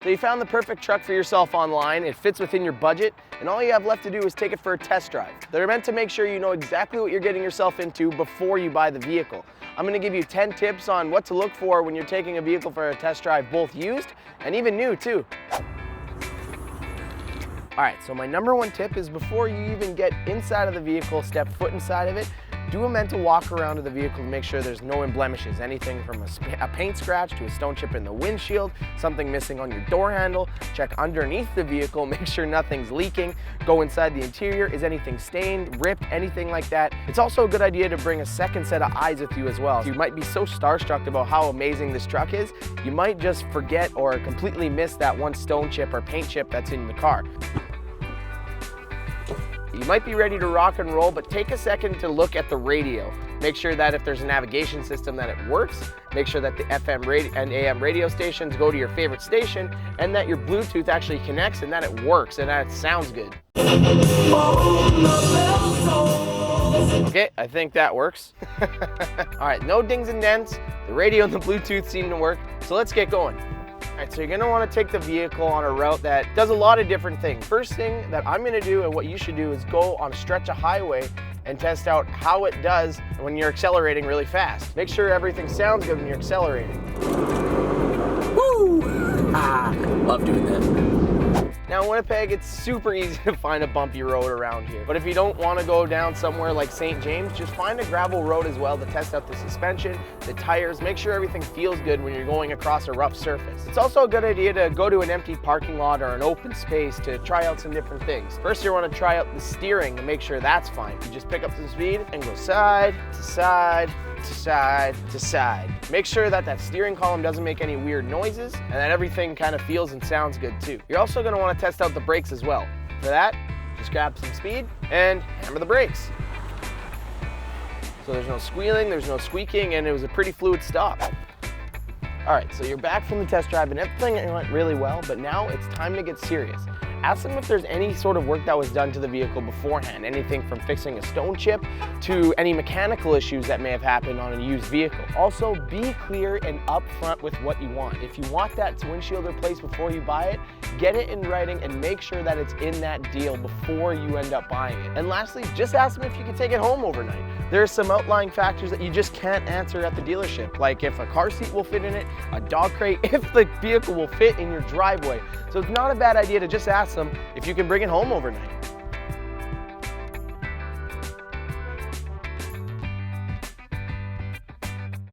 So you found the perfect truck for yourself online, it fits within your budget, and all you have left to do is take it for a test drive. They're meant to make sure you know exactly what you're getting yourself into before you buy the vehicle. I'm going to give you 10 tips on what to look for when you're taking a vehicle for a test drive, both used and even new too. Alright, so my number one tip is before you even get inside of the vehicle, step foot inside of it, do a mental walk around of the vehicle to make sure there's no blemishes. Anything from a paint scratch to a stone chip in the windshield, something missing on your door handle. Check underneath the vehicle, make sure nothing's leaking. Go inside the interior, is anything stained, ripped, anything like that. It's also a good idea to bring a second set of eyes with you as well. You might be so starstruck about how amazing this truck is, you might just forget or completely miss that one stone chip or paint chip that's in the car. You might be ready to rock and roll, but take a second to look at the radio. Make sure that if there's a navigation system that it works, make sure that the FM and AM radio stations go to your favorite station, and that your Bluetooth actually connects and that it works and that it sounds good. Okay, I think that works. All right, no dings and dents. The radio and the Bluetooth seem to work, so let's get going. Alright, so you're going to want to take the vehicle on a route that does a lot of different things. First thing that I'm going to do and what you should do is go on a stretch of highway and test out how it does when you're accelerating really fast. Make sure everything sounds good when you're accelerating. Woo! Ah, love doing that. Now in Winnipeg, it's super easy to find a bumpy road around here. But if you don't want to go down somewhere like St. James, just find a gravel road as well to test out the suspension, the tires, make sure everything feels good when you're going across a rough surface. It's also a good idea to go to an empty parking lot or an open space to try out some different things. First, you want to try out the steering to make sure that's fine. You just pick up some speed and go side to side to side to side. Make sure that that steering column doesn't make any weird noises and that everything kind of feels and sounds good too. You're also going to want to test out the brakes as well. For that, just grab some speed and hammer the brakes. So there's no squealing, there's no squeaking, and it was a pretty fluid stop. All right, so you're back from the test drive and everything went really well, but now it's time to get serious. Ask them if there's any sort of work that was done to the vehicle beforehand, anything from fixing a stone chip to any mechanical issues that may have happened on a used vehicle. Also, be clear and upfront with what you want. If you want that windshield replaced before you buy it, get it in writing and make sure that it's in that deal before you end up buying it. And lastly, just ask them if you can take it home overnight. There are some outlying factors that you just can't answer at the dealership, like if a car seat will fit in it, a dog crate, if the vehicle will fit in your driveway. So it's not a bad idea to just ask them if you can bring it home overnight.